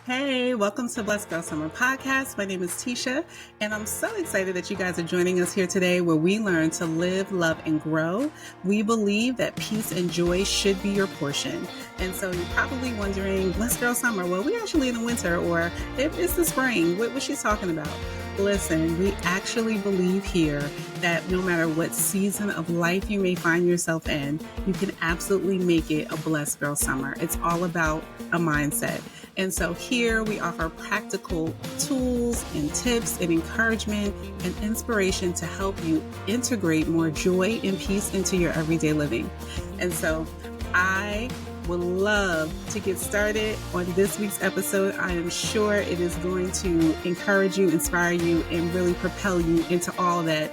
Hey, welcome to Blessed Girl Summer Podcast. My name is Tisha, and I'm so excited that you guys are joining us here today where we learn to live, love, and grow. We believe that peace and joy should be your portion. And so you're probably wondering, Blessed Girl Summer, well, we actually in the winter, or it's the spring. What she's talking about? Listen, we actually believe here that no matter what season of life you may find yourself in, you can absolutely make it a Blessed Girl Summer. It's all about a mindset. And so here we offer practical tools and tips and encouragement and inspiration to help you integrate more joy and peace into your everyday living. And so I would love to get started on this week's episode. I am sure it is going to encourage you, inspire you, and really propel you into all that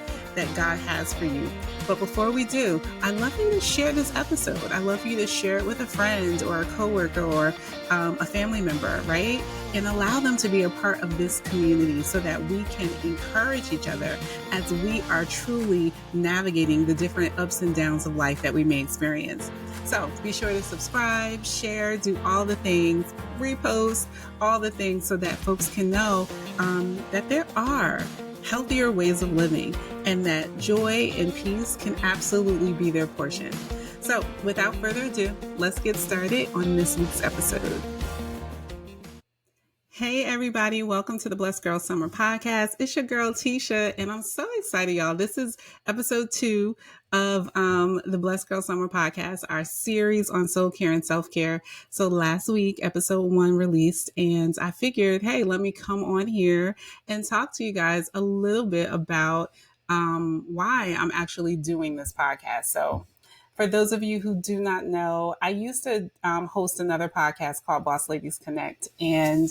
God has for you. But before we do, I'd love for you to share this episode. I'd love for you to share it with a friend or a coworker or a family member, right? And allow them to be a part of this community so that we can encourage each other as we are truly navigating the different ups and downs of life that we may experience. So be sure to subscribe, share, do all the things, repost, all the things so that folks can know that there are healthier ways of living and that joy and peace can absolutely be their portion. So without further ado, let's get started on this week's episode. Hey everybody, welcome to the Blessed Girl Summer Podcast. It's your girl Tisha, and I'm so excited, y'all. This is episode 2 of the Blessed Girl Summer Podcast, our series on soul care and self-care. So last week, episode 1 released, and I figured, hey, let me come on here and talk to you guys a little bit about why I'm actually doing this podcast. So for those of you who do not know, I used to host another podcast called Boss Ladies Connect, and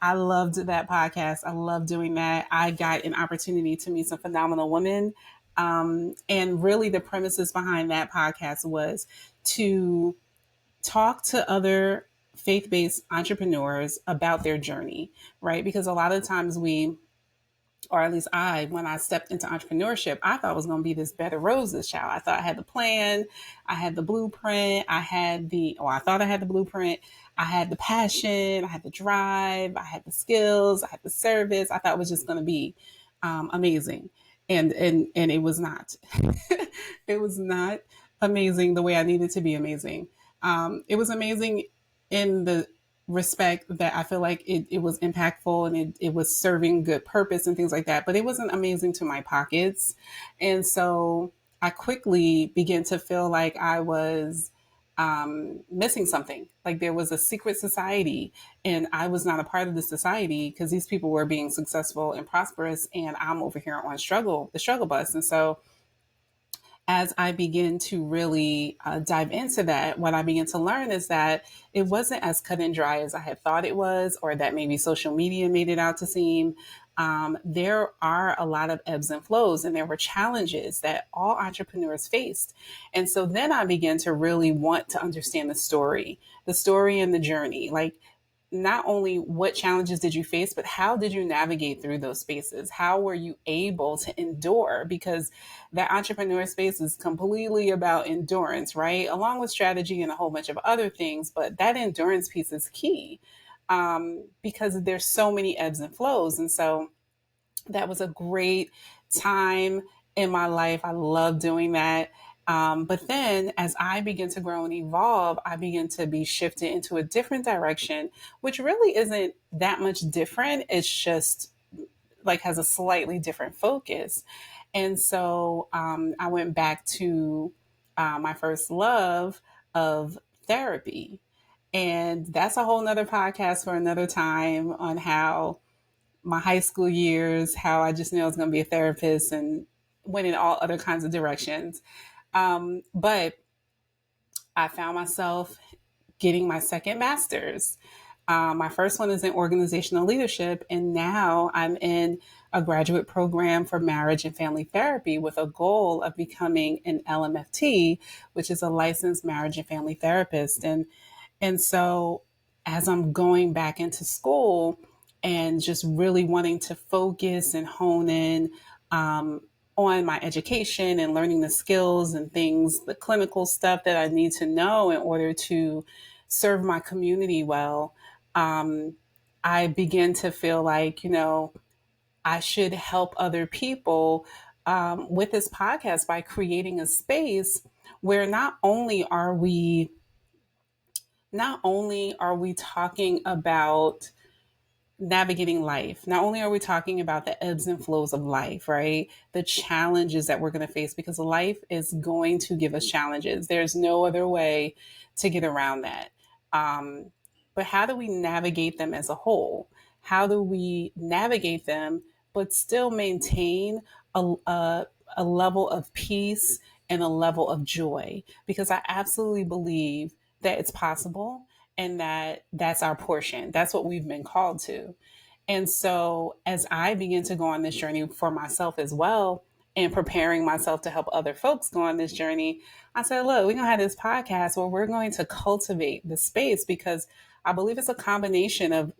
I loved that podcast. I love doing that. I got an opportunity to meet some phenomenal women. And really the premises behind that podcast was to talk to other faith-based entrepreneurs about their journey, right? Because a lot of times or at least when I stepped into entrepreneurship, I thought it was going to be this bed of roses, child. I thought I had the plan. I had the blueprint. I thought I had the blueprint. I had the passion. I had the drive. I had the skills. I had the service. I thought it was just going to be amazing. And it was not. It was not amazing the way I needed to be amazing. It was amazing in the respect that I feel like it was impactful and it was serving good purpose and things like that, but it wasn't amazing to my pockets. And so I quickly began to feel like I was missing something. Like there was a secret society and I was not a part of the society because these people were being successful and prosperous and I'm over here on the struggle bus. And so as I begin to really dive into that, what I began to learn is that it wasn't as cut and dry as I had thought it was, or that maybe social media made it out to seem. There are a lot of ebbs and flows, and there were challenges that all entrepreneurs faced. And so then I began to really want to understand the story and the journey. Like, not only what challenges did you face, but how did you navigate through those spaces? How were you able to endure? Because that entrepreneur space is completely about endurance, right? Along with strategy and a whole bunch of other things. But that endurance piece is key because there's so many ebbs and flows. And so that was a great time in my life. I love doing that. But then as I begin to grow and evolve, I begin to be shifted into a different direction, which really isn't that much different. It's just like has a slightly different focus. And so I went back to my first love of therapy. And that's a whole nother podcast for another time on how my high school years, how I just knew I was going to be a therapist and went in all other kinds of directions. But I found myself getting my second master's. My first one is in organizational leadership, and now I'm in a graduate program for marriage and family therapy with a goal of becoming an LMFT, which is a licensed marriage and family therapist. And so as I'm going back into school and just really wanting to focus and hone in on my education and learning the skills and things, the clinical stuff that I need to know in order to serve my community well, I begin to feel like, I should help other people with this podcast by creating a space where not only are we talking about navigating life. Not only are we talking about the ebbs and flows of life, right? The challenges that we're going to face, because life is going to give us challenges. There's no other way to get around that. Um, but how do we navigate them as a whole? How do we navigate them, but still maintain a level of peace and a level of joy? Because I absolutely believe that it's possible, and that's our portion. That's what we've been called to. And so as I begin to go on this journey for myself as well, and preparing myself to help other folks go on this journey, I said, look, we're going to have this podcast where we're going to cultivate the space, because I believe it's a combination of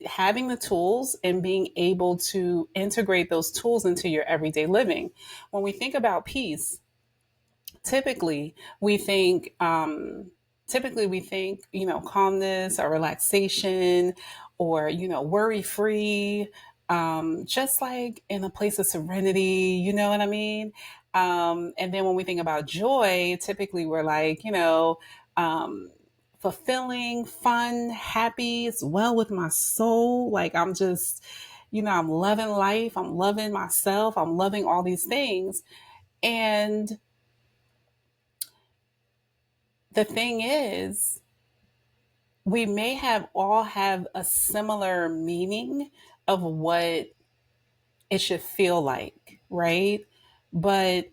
having the tools and being able to integrate those tools into your everyday living. When we think about peace, typically we think calmness or relaxation, or worry free, just like in a place of serenity, you know what I mean? And then when we think about joy, typically we're like, um, fulfilling, fun, happy, it's well with my soul, like I'm just, I'm loving life, I'm loving myself, I'm loving all these things. And the thing is, we may have a similar meaning of what it should feel like, right? But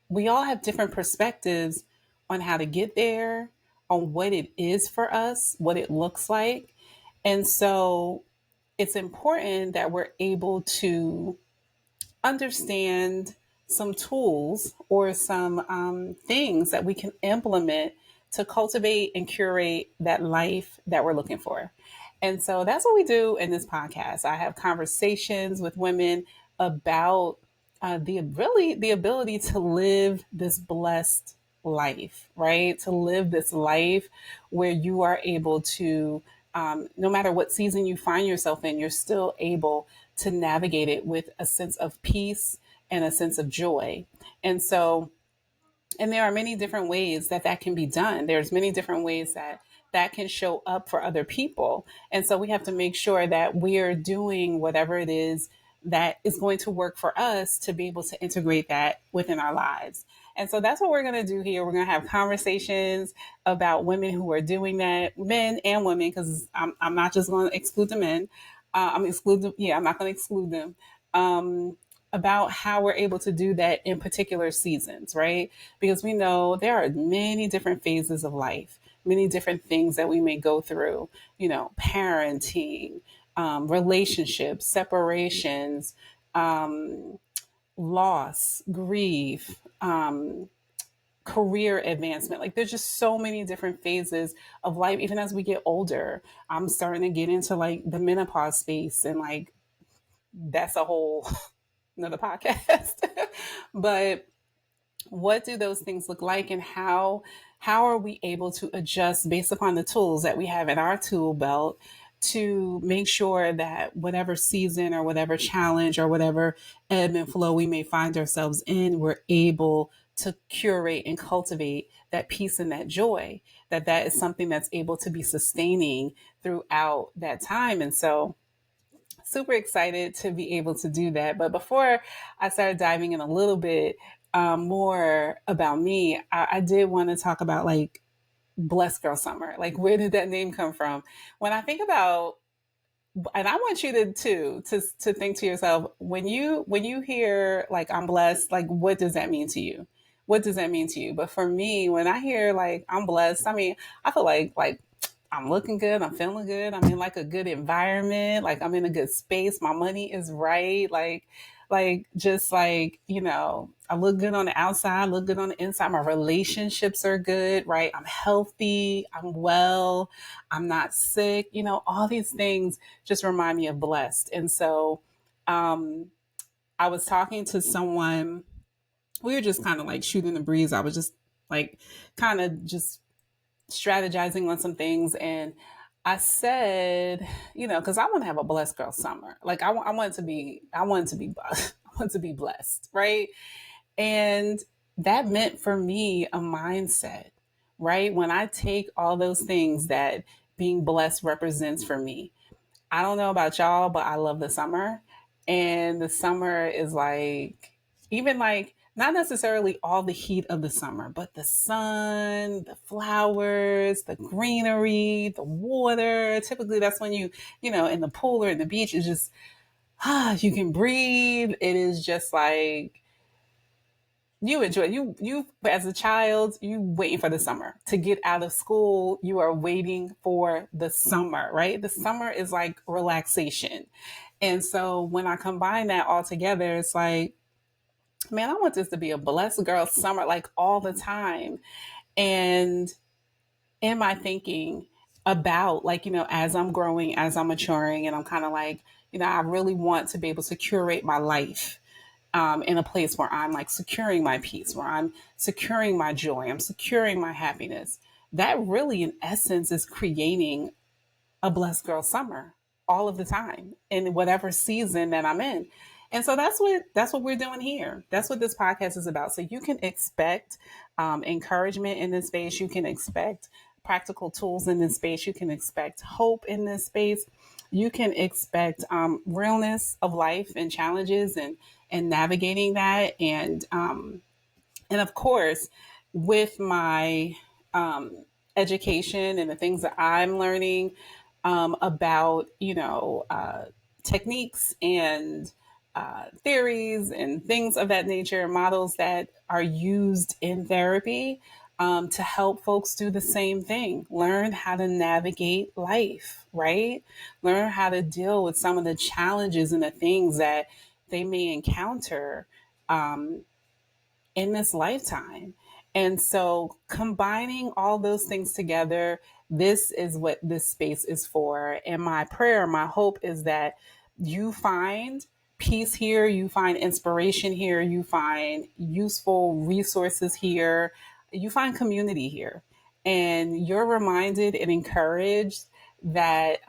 we all have different perspectives on how to get there, on what it is for us, what it looks like. And so it's important that we're able to understand some tools or some things that we can implement to cultivate and curate that life that we're looking for. And so that's what we do in this podcast. I have conversations with women about the ability to live this blessed life, right? To live this life where you are able to, no matter what season you find yourself in, you're still able to navigate it with a sense of peace and a sense of joy. And so, and there are many different ways that that can be done. There's many different ways that that can show up for other people. And so we have to make sure that we're doing whatever it is that is going to work for us to be able to integrate that within our lives. And so that's what we're going to do here. We're going to have conversations about women who are doing that, men and women, because I'm not just going to exclude the men. I'm not going to exclude them. About how we're able to do that in particular seasons, right? Because we know there are many different phases of life, many different things that we may go through, parenting, relationships, separations, loss, grief, career advancement. Like there's just so many different phases of life. Even as we get older, I'm starting to get into like the menopause space, and like that's a whole another podcast. But what do those things look like, and how are we able to adjust based upon the tools that we have in our tool belt to make sure that whatever season or whatever challenge or whatever ebb and flow we may find ourselves in, we're able to curate and cultivate that peace and that joy, that is something that's able to be sustaining throughout that time. And so super excited to be able to do that. But before I started diving in a little bit more about me, I did want to talk about like Blessed Girl Summer. Like, where did that name come from? When I think about, and I want you to think to yourself, when you hear like I'm blessed, like what does that mean to you? What does that mean to you? But for me, when I hear like I'm blessed, I mean, I feel like I'm looking good. I'm feeling good. I'm in like a good environment. Like I'm in a good space. My money is right. Like just like, I look good on the outside, look good on the inside. My relationships are good, right? I'm healthy. I'm well. I'm not sick. All these things just remind me of blessed. And so, I was talking to someone, we were just kind of like shooting the breeze. I was just like kind of just strategizing on some things. And I said, because I want to have a blessed girl summer. Like I want it to be, I want it to be, I want to be blessed, right? And that meant for me a mindset, right? When I take all those things that being blessed represents for me, I don't know about y'all, but I love the summer. And the summer is like, even like, not necessarily all the heat of the summer, but the sun, the flowers, the greenery, the water. Typically, that's when in the pool or in the beach, it's just, you can breathe. It is just like, you enjoy you as a child, you waiting for the summer to get out of school. You are waiting for the summer, right? The summer is like relaxation. And so when I combine that all together, it's like, man, I want this to be a blessed girl summer, like all the time. And in my thinking about, like, as I'm growing, as I'm maturing, and I'm kind of like, I really want to be able to curate my life in a place where I'm like securing my peace, where I'm securing my joy, I'm securing my happiness. That really, in essence, is creating a blessed girl summer all of the time in whatever season that I'm in. And so that's what we're doing here. That's what this podcast is about. So you can expect encouragement in this space. You can expect practical tools in this space. You can expect hope in this space. You can expect realness of life and challenges and navigating that. And of course, with my education and the things that I'm learning about, techniques and theories and things of that nature, models that are used in therapy to help folks do the same thing, learn how to navigate life, right? Learn how to deal with some of the challenges and the things that they may encounter in this lifetime. And so combining all those things together, this is what this space is for. And my prayer, my hope is that you find peace here, you find inspiration here, you find useful resources here, you find community here. And you're reminded and encouraged that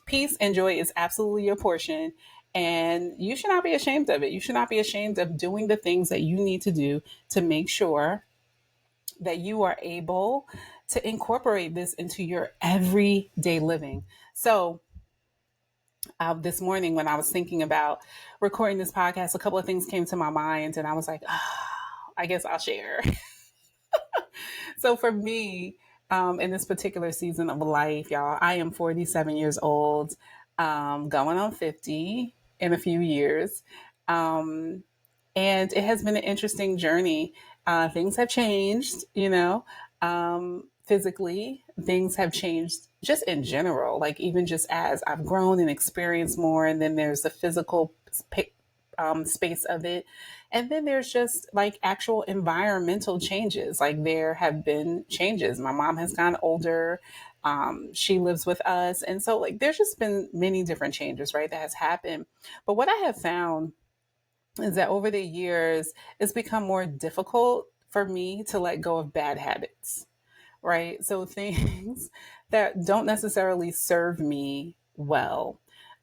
peace and joy is absolutely your portion. And you should not be ashamed of it. You should not be ashamed of doing the things that you need to do to make sure that you are able to incorporate this into your everyday living. So, this morning, when I was thinking about recording this podcast, a couple of things came to my mind, and I was like, oh, I guess I'll share. So, for me, in this particular season of life, y'all, I am 47 years old, going on 50 in a few years. Um, and it has been an interesting journey. Things have changed, physically. Things have changed just in general, like even just as I've grown and experienced more. And then there's the physical space of it. And then there's just like actual environmental changes. Like there have been changes. My mom has gotten older. She lives with us. And so like there's just been many different changes, right, that has happened. But what I have found is that over the years, it's become more difficult for me to let go of bad habits, right? So things that don't necessarily serve me well.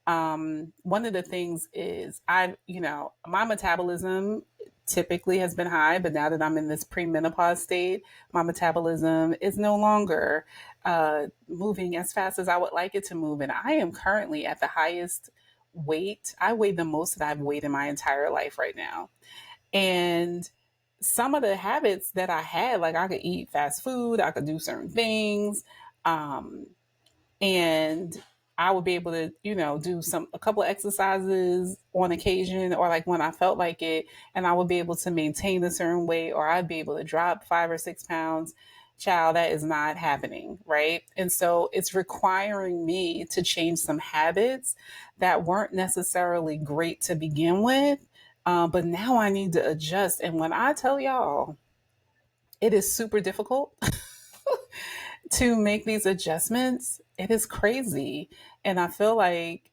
One of the things is my metabolism typically has been high, but now that I'm in this premenopause state, my metabolism is no longer moving as fast as I would like it to move. And I am currently at the highest weight. I weigh the most that I've weighed in my entire life right now. And some of the habits that I had, like I could eat fast food, I could do certain things. And I would be able to, do a couple of exercises on occasion or like when I felt like it, and I would be able to maintain a certain weight, or I'd be able to drop 5 or 6 pounds. Child, that is not happening, right? And so it's requiring me to change some habits that weren't necessarily great to begin with. But now I need to adjust. And when I tell y'all, it is super difficult to make these adjustments. It is crazy. And I feel like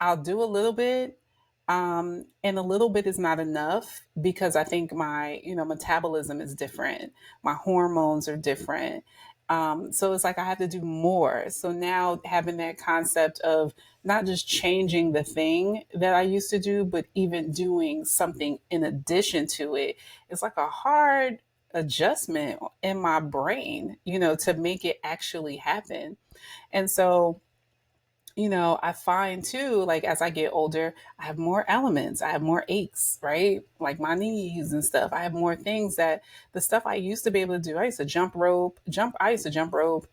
I'll do a little bit. And a little bit is not enough because I think my, metabolism is different. My hormones are different. So it's like I have to do more. So now having that concept of not just changing the thing that I used to do, but even doing something in addition to it, it's like a hard adjustment in my brain, to make it actually happen. And so I find too, like as I get older, I have more elements, I have more aches, right? Like my knees and stuff. I have more things that the stuff I used to be able to do. I used to jump rope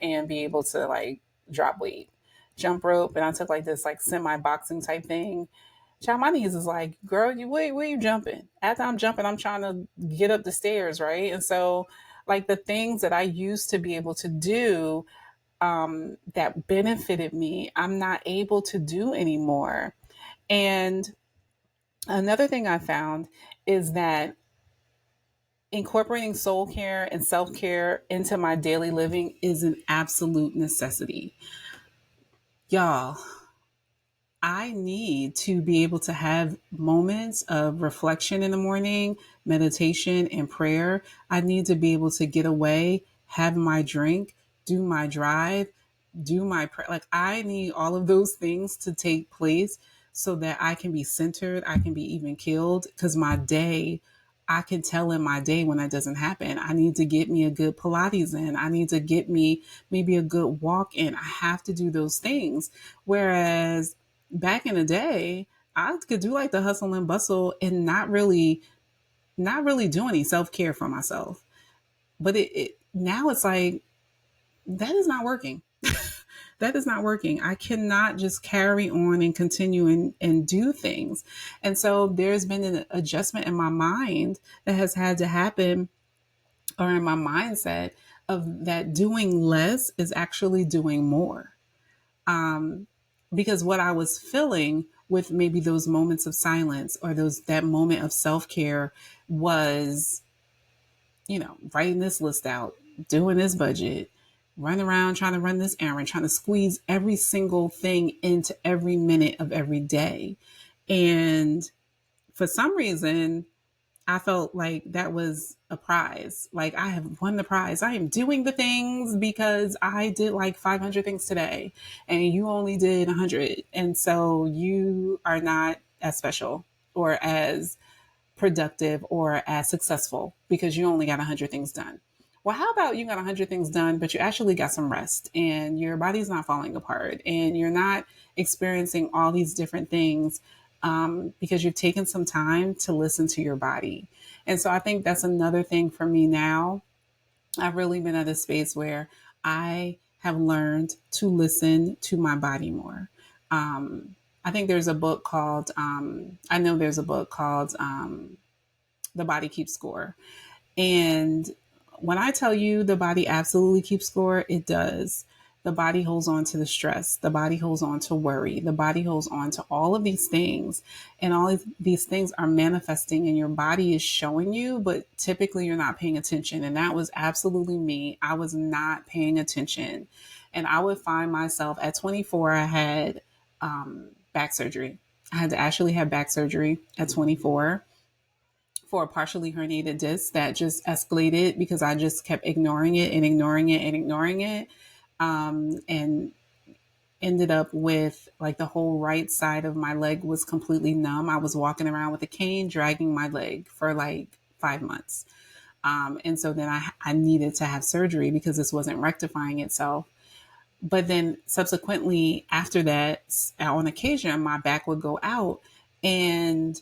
and be able to like drop weight, jump rope. And I took like this like semi boxing type thing. Child, my knees is like, girl, where you jumping? After I'm jumping, I'm trying to get up the stairs, right? And so like the things that I used to be able to do that benefited me, I'm not able to do anymore. And another thing I found is that incorporating soul care and self care into my daily living is an absolute necessity. Y'all, I need to be able to have moments of reflection in the morning, meditation, and prayer. I need to be able to get away, have my drink, do my drive, do my prayer. Like, I need all of those things to take place so that I can be centered, I can be even killed. Because I can tell in my day when that doesn't happen. I need to get me a good Pilates in. I need to get me maybe a good walk in. I have to do those things. Whereas back in the day, I could do like the hustle and bustle and not really do any self care for myself. But it now it's like that is not working. That is not working. I cannot just carry on and continue and do things. And so there's been an adjustment in my mind that has had to happen, or in my mindset, of that doing less is actually doing more. Because what I was feeling with maybe those moments of silence or that moment of self-care was, writing this list out, doing this budget, running around trying to run this errand, trying to squeeze every single thing into every minute of every day. And for some reason, I felt like that was a prize. Like I have won the prize. I am doing the things because I did like 500 things today and you only did 100. And so you are not as special or as productive or as successful because you only got 100 things done. Well, how about you got 100 things done, but you actually got some rest and your body's not falling apart and you're not experiencing all these different things because you've taken some time to listen to your body. And so I think that's another thing for me now. I've really been at a space where I have learned to listen to my body more. I think there's a book called, I know there's a book called The Body Keeps Score. And when I tell you the body absolutely keeps score, it does. The body holds on to the stress. The body holds on to worry. The body holds on to all of these things. And all of these things are manifesting and your body is showing you, but typically you're not paying attention. And that was absolutely me. I was not paying attention. And I would find myself at 24, I had back surgery. I had to actually have back surgery at 24 for a partially herniated disc that just escalated because I just kept ignoring it and ignoring it and ignoring it. And ended up with like the whole right side of my leg was completely numb. I was walking around with a cane, dragging my leg for like 5 months. And so then I needed to have surgery because this wasn't rectifying itself. But then subsequently after that, on occasion, my back would go out. And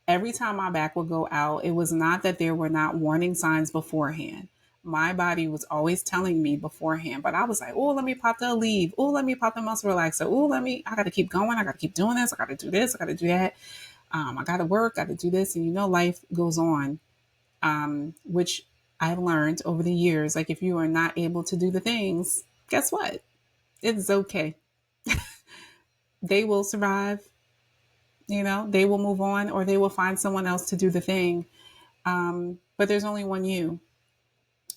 every time my back would go out, it was not that there were not warning signs beforehand. My body was always telling me beforehand, but I was like, oh, let me pop the Aleve. Oh, let me pop the muscle relaxer. Oh, I got to keep going. I got to keep doing this. I got to do this. I got to do that. I got to work. Got to do this. And life goes on, which I've learned over the years. Like if you are not able to do the things, guess what? It's okay. They will survive. They will move on or they will find someone else to do the thing. But there's only one you.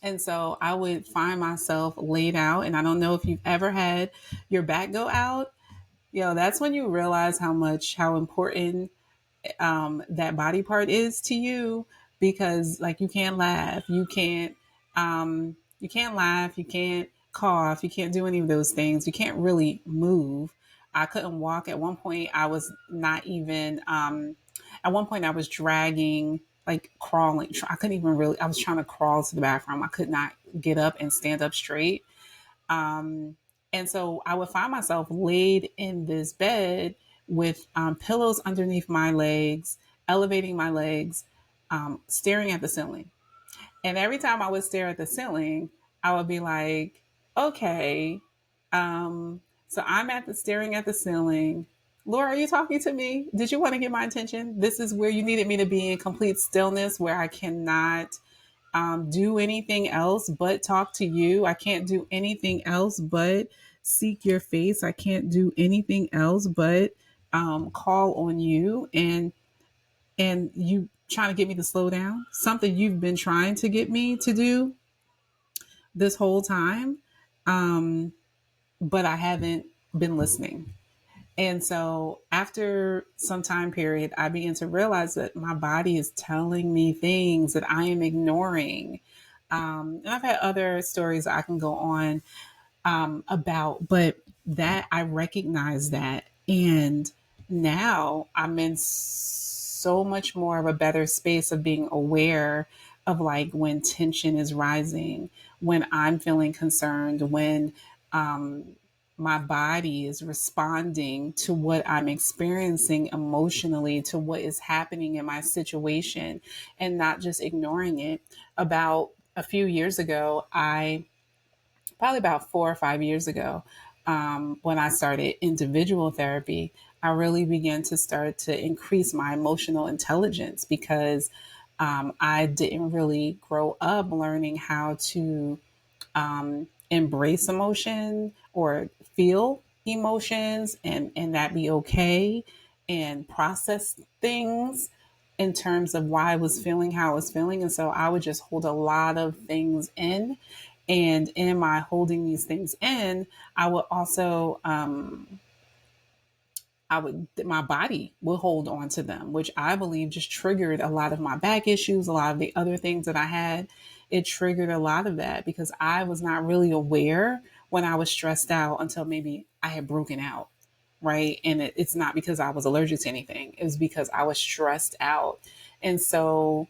And so I would find myself laid out. And I don't know if you've ever had your back go out. That's when you realize how important that body part is to you because like you can't laugh. You can't, You can't laugh, you can't cough, you can't do any of those things. You can't really move. I couldn't walk. At one point, I was not even, at one point, I was dragging, like crawling. I couldn't even really, I was trying to crawl to the bathroom. I could not get up and stand up straight. Um, and so I would find myself laid in this bed with pillows underneath my legs, elevating my legs, staring at the ceiling. And every time I would stare at the ceiling, I would be like, okay, so I'm at the staring at the ceiling. Laura, are you talking to me? Did you want to get my attention? This is where you needed me to be in complete stillness, where I cannot do anything else but talk to you. I can't do anything else but seek your face. I can't do anything else but call on you. And you trying to get me to slow down, something you've been trying to get me to do this whole time, um, but I haven't been listening. And so after some time period, I began to realize that my body is telling me things that I am ignoring. And I've had other stories I can go on about, but that I recognize that. And now I'm in so much more of a better space of being aware of like when tension is rising, when I'm feeling concerned, when my body is responding to what I'm experiencing emotionally, to what is happening in my situation, and not just ignoring it. About a few years ago, probably about 4 or 5 years ago, when I started individual therapy, I really began to start to increase my emotional intelligence because I didn't really grow up learning how to embrace emotion or feel emotions and that be okay and process things in terms of why I was feeling how I was feeling. And so I would just hold a lot of things in. And in my holding these things in, I would also my body will hold on to them, which I believe just triggered a lot of my back issues, a lot of the other things that I had. It triggered a lot of that because I was not really aware when I was stressed out until maybe I had broken out. Right. And it's not because I was allergic to anything. It was because I was stressed out. And so,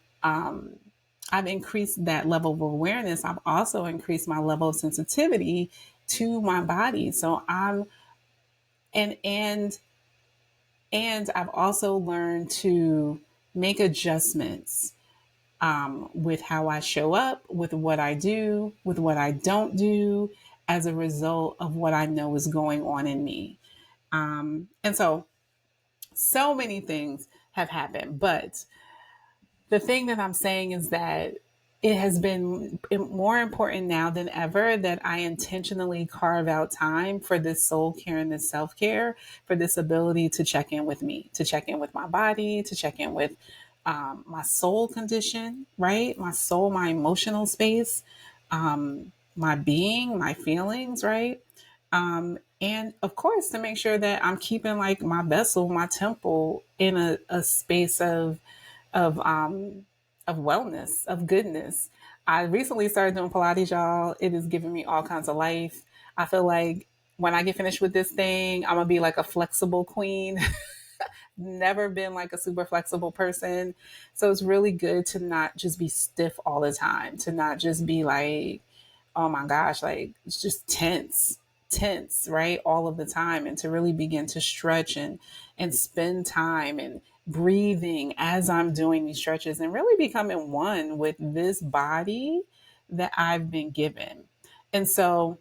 I've increased that level of awareness. I've also increased my level of sensitivity to my body. So and, and, and I've also learned to make adjustments with how I show up, with what I do, with what I don't do as a result of what I know is going on in me. And so many things have happened, but the thing that I'm saying is that it has been more important now than ever that I intentionally carve out time for this soul care and this self care, for this ability to check in with me, to check in with my body, to check in with my soul condition, right? My soul, my emotional space, my being, my feelings, right? And of course, to make sure that I'm keeping like my vessel, my temple in a space of um of wellness, of goodness. I recently started doing Pilates, y'all. It is giving me all kinds of life. I feel like when I get finished with this thing, I'm gonna be like a flexible queen. Never been like a super flexible person. So it's really good to not just be stiff all the time, to not just be like, oh my gosh, like it's just tense, right? All of the time. And to really begin to stretch and spend time and breathing as I'm doing these stretches and really becoming one with this body that I've been given. And so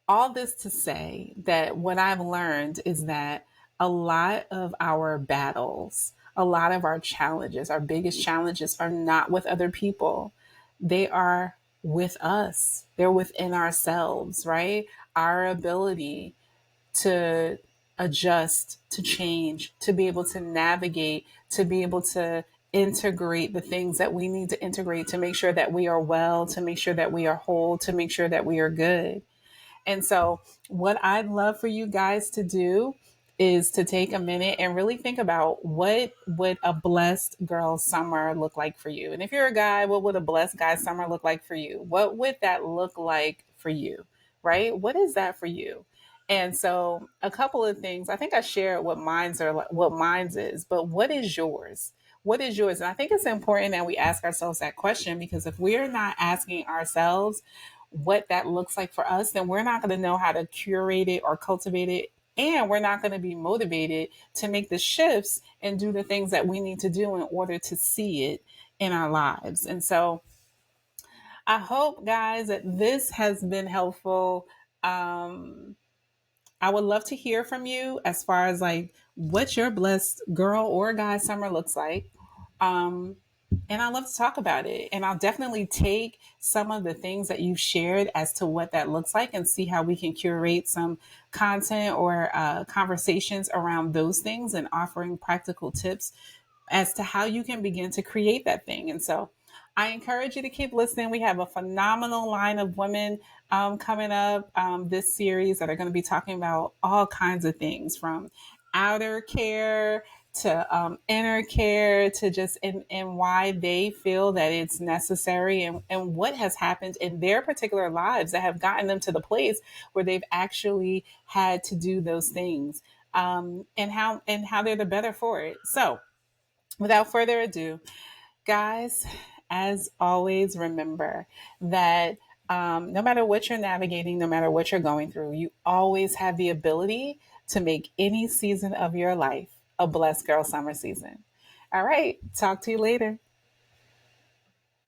all this to say that what I've learned is that a lot of our battles, a lot of our challenges, our biggest challenges are not with other people. They are with us. They're within ourselves, right? Our ability to adjust, to change, to be able to navigate, to be able to integrate the things that we need to integrate to make sure that we are well, to make sure that we are whole, to make sure that we are good. And so, what I'd love for you guys to do is to take a minute and really think about what would a blessed girl summer look like for you. And if you're a guy, what would a blessed guy summer look like for you? What would that look like for you? Right? What is that for you? And so a couple of things, I think I shared what mine's is, but what is yours? What is yours? And I think it's important that we ask ourselves that question, because if we're not asking ourselves what that looks like for us, then we're not going to know how to curate it or cultivate it. And we're not going to be motivated to make the shifts and do the things that we need to do in order to see it in our lives. And so I hope, guys, that this has been helpful. Um, I would love to hear from you as far as like what your blessed girl or guy summer looks like. Um, and I love to talk about it. And I'll definitely take some of the things that you've shared as to what that looks like and see how we can curate some content or conversations around those things and offering practical tips as to how you can begin to create that thing. And so I encourage you to keep listening. We have a phenomenal line of women coming up this series that are going to be talking about all kinds of things, from outer care to inner care, to just and why they feel that it's necessary, and what has happened in their particular lives that have gotten them to the place where they've actually had to do those things, and how they're the better for it. So without further ado, guys, as always, remember that no matter what you're navigating, no matter what you're going through, you always have the ability to make any season of your life a blessed girl summer season. All right, talk to you later.